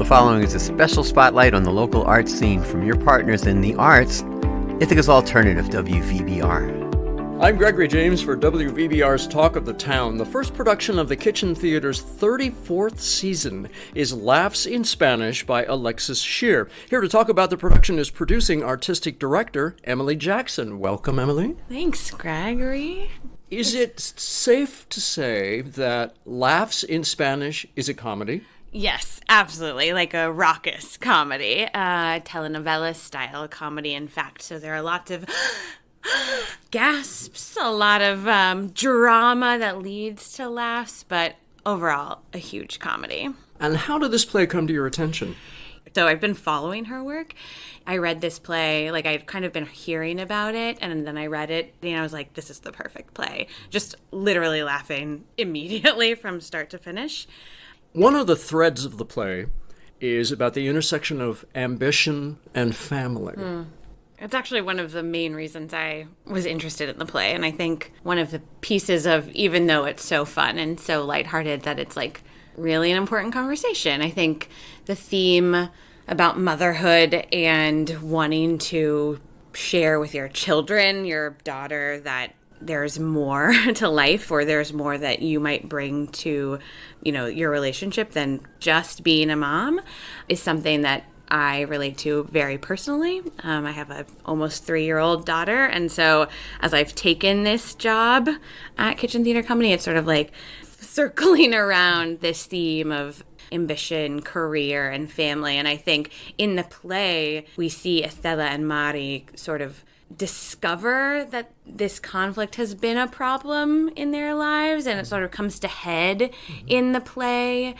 The following is a special spotlight on the local arts scene from your partners in the arts, Ithaca's alternative WVBR. I'm Gregory James for WVBR's Talk of the Town. The first production of the Kitchen Theater's 34th season is Laughs in Spanish by Alexis Scheer. Here to talk about the production is producing artistic director Emily Jackson. Welcome, Emily. Thanks, Gregory. Is it safe to say that Laughs in Spanish is a comedy? Yes, absolutely. Like a raucous comedy, telenovela-style comedy, in fact. So there are lots of gasps, a lot of drama that leads to laughs, but overall, a huge comedy. And how did this play come to your attention? So I've been following her work. I read this play, like I'd kind of been hearing about it, and then I read it, and I was like, this is the perfect play. Just literally laughing immediately from start to finish. One of the threads of the play is about the intersection of ambition and family. It's actually one of the main reasons I was interested in the play. And I think one of the pieces of, even though it's so fun and so lighthearted, that it's like really an important conversation. I think the theme about motherhood and wanting to share with your children, your daughter, that there's more to life, or there's more that you might bring to, your relationship than just being a mom, is something that I relate to very personally. I have an almost 3-year-old daughter, and so as I've taken this job at Kitchen Theater Company, it's sort of like circling around this theme of ambition, career, and family. And I think in the play, we see Estela and Mari sort of discover that this conflict has been a problem in their lives, and it sort of comes to head in the play.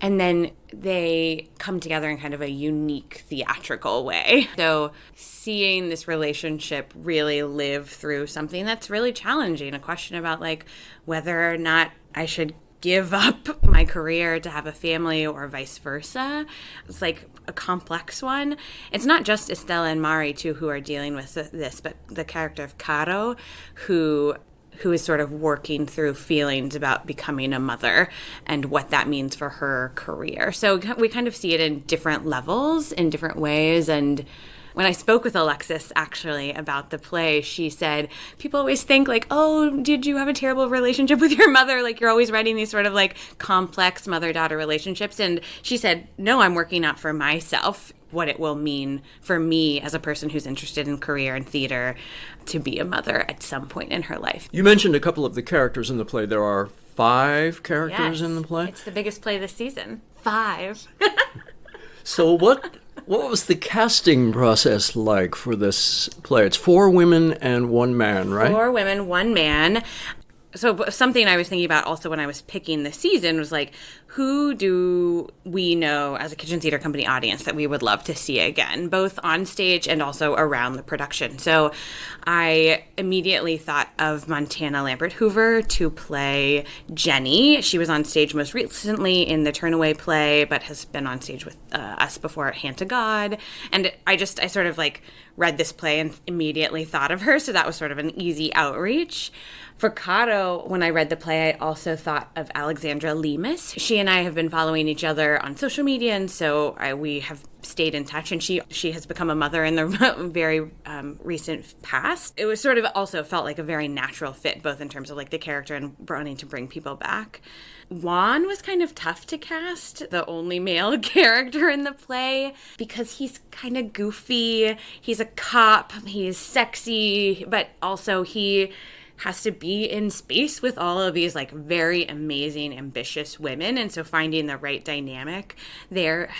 And then they come together in kind of a unique theatrical way. So seeing this relationship really live through something that's really challenging, a question about like whether or not I should give up my career to have a family or vice versa. It's like a complex one. It's not just Estela and Mari, too, who are dealing with this, but the character of Caro, who is sort of working through feelings about becoming a mother and what that means for her career. So we kind of see it in different levels, in different ways. And when I spoke with Alexis, actually, about the play, she said, people always think like, oh, did you have a terrible relationship with your mother? Like, you're always writing these sort of like complex mother-daughter relationships. And she said, no, I'm working out for myself what it will mean for me as a person who's interested in career and theater to be a mother at some point in her life. You mentioned a couple of the characters in the play. There are 5 characters in the play? It's the biggest play this season. 5. So what was the casting process like for this play? It's 4 women and 1 man, right? 4 women, 1 man. So something I was thinking about also when I was picking the season was like, who do we know as a Kitchen Theater Company audience that we would love to see again, both on stage and also around the production? So I immediately thought of Montana Lambert Hoover to play Jenny. She was on stage most recently in the Turnaway play, but has been on stage with us before at Hand to God. And I sort of like read this play and immediately thought of her. So that was sort of an easy outreach. For Caro, when I read the play, I also thought of Alexandra Lemus. She and I have been following each other on social media, and so we have stayed in touch, and she has become a mother in the very recent past. It was sort of also felt like a very natural fit, both in terms of like the character and wanting to bring people back. Juan was kind of tough to cast, the only male character in the play, because he's kind of goofy. He's a cop, he's sexy, but also he has to be in space with all of these like very amazing, ambitious women. And so finding the right dynamic there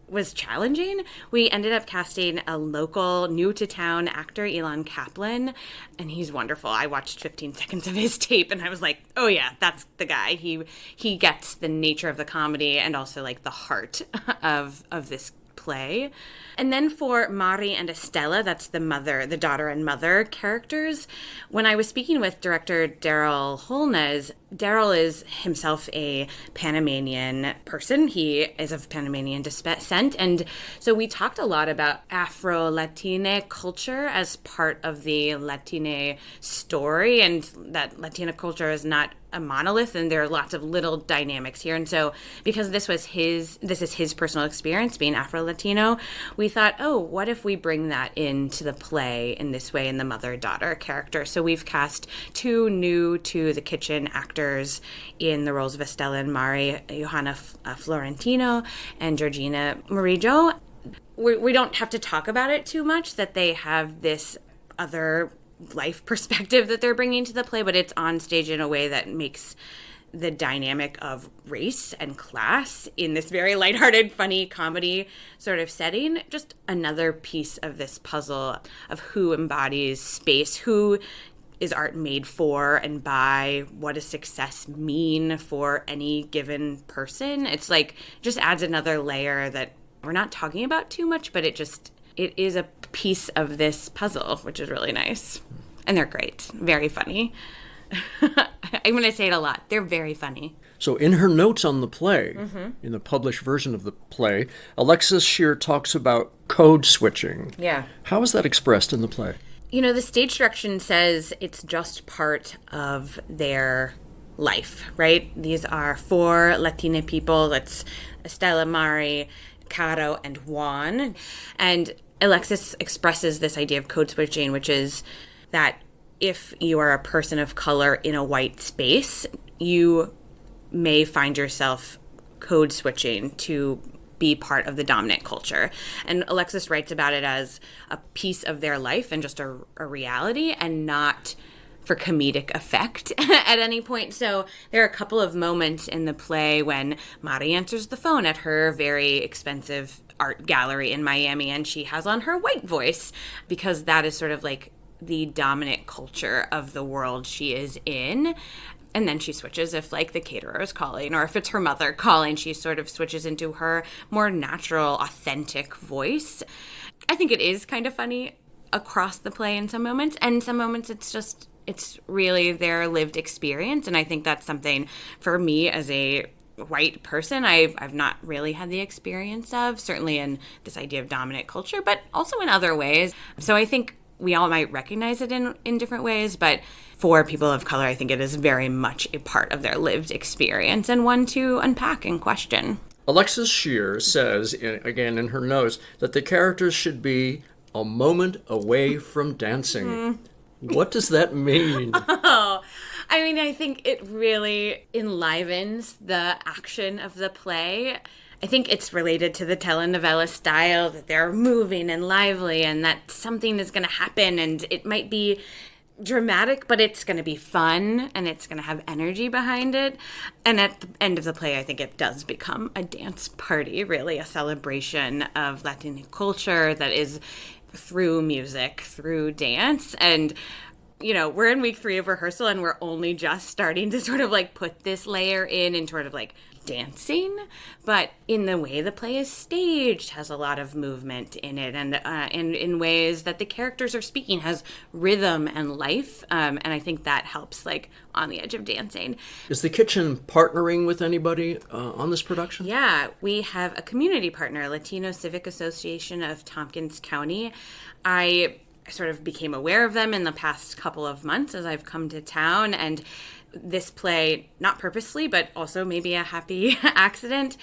was challenging. We ended up casting a local new to town actor, Elon Kaplan, and he's wonderful. I watched 15 seconds of his tape and I was like, oh yeah, that's the guy. He gets the nature of the comedy and also like the heart of this play. And then for Mari and Estela, that's the daughter and mother characters. When I was speaking with director Daryl Holness, Daryl is himself a Panamanian person. He is of Panamanian descent. And so we talked a lot about Afro-Latina culture as part of the Latina story, and that Latina culture is not a monolith, and there are lots of little dynamics here. And so because this is his personal experience being Afro-Latino, we thought, oh, what if we bring that into the play in this way in the mother-daughter character? So we've cast 2 new to the kitchen actors in the roles of Estella and Mari, Johanna Florentino and Georgina Murillo. We don't have to talk about it too much, that they have this other life perspective that they're bringing to the play, but it's on stage in a way that makes the dynamic of race and class in this very lighthearted, funny comedy sort of setting just another piece of this puzzle of who embodies space, who is art made for and by, what does success mean for any given person. It's like just adds another layer that we're not talking about too much, but it is a piece of this puzzle, which is really nice. And they're great. Very funny. I'm going to say it a lot. They're very funny. So in her notes on the play, in the published version of the play, Alexis Scheer talks about code switching. Yeah. How is that expressed in the play? You know, the stage direction says it's just part of their life, right? These are 4 Latina people. That's Estella, Mari, Caro, and Juan. And Alexis expresses this idea of code switching, which is that if you are a person of color in a white space, you may find yourself code switching to be part of the dominant culture. And Alexis writes about it as a piece of their life and just a reality, and not for comedic effect at any point. So there are a couple of moments in the play when Mari answers the phone at her very expensive art gallery in Miami, and she has on her white voice because that is sort of like the dominant culture of the world she is in. And then she switches if like the caterer is calling, or if it's her mother calling, she sort of switches into her more natural, authentic voice. I think it is kind of funny across the play in some moments, and some moments it's really their lived experience. And I think that's something for me as a white person I've not really had the experience of, certainly in this idea of dominant culture, but also in other ways. So I think we all might recognize it in different ways, but for people of color, I think it is very much a part of their lived experience and one to unpack and question. Alexis Scheer says, again in her notes, that the characters should be a moment away from dancing. What does that mean? Oh, I mean, I think it really enlivens the action of the play. I think it's related to the telenovela style, that they're moving and lively and that something is going to happen, and it might be dramatic, but it's going to be fun and it's going to have energy behind it. And at the end of the play, I think it does become a dance party, really a celebration of Latin culture that is through music, through dance. And you know, we're in week 3 of rehearsal and we're only just starting to sort of like put this layer in and sort of like dancing, but in the way the play is staged has a lot of movement in it, and in ways that the characters are speaking has rhythm and life, and I think that helps like on the edge of dancing. Is the kitchen partnering with anybody on this production? Yeah, we have a community partner, Latino Civic Association of Tompkins County. I sort of became aware of them in the past couple of months as I've come to town, and this play, not purposely, but also maybe a happy accident,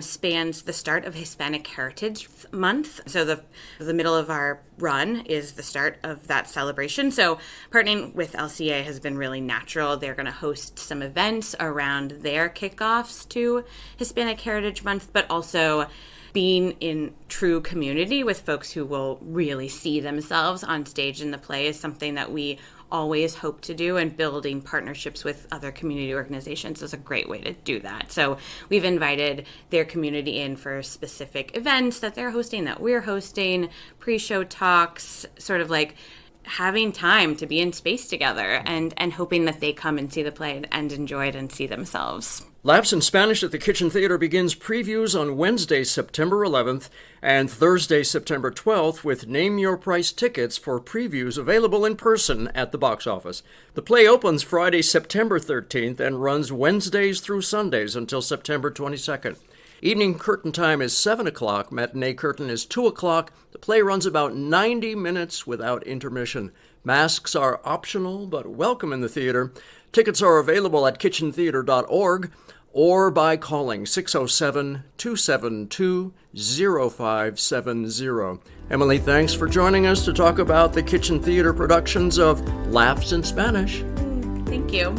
spans the start of Hispanic Heritage Month. So the middle of our run is the start of that celebration. So partnering with LCA has been really natural. They're going to host some events around their kickoffs to Hispanic Heritage Month, but also being in true community with folks who will really see themselves on stage in the play is something that we always hope to do, and building partnerships with other community organizations is a great way to do that. So we've invited their community in for specific events that they're hosting, that we're hosting, pre-show talks, sort of like having time to be in space together, and hoping that they come and see the play and enjoy it and see themselves. Laughs in Spanish at the Kitchen Theater begins previews on Wednesday, September 11th and Thursday, September 12th, with Name Your Price tickets for previews available in person at the box office. The play opens Friday, September 13th and runs Wednesdays through Sundays until September 22nd. Evening curtain time is 7 o'clock. Matinee curtain is 2 o'clock. The play runs about 90 minutes without intermission. Masks are optional but welcome in the theater. Tickets are available at kitchentheater.org or by calling 607-272-0570. Emily, thanks for joining us to talk about the Kitchen Theater productions of Laughs in Spanish. Thank you.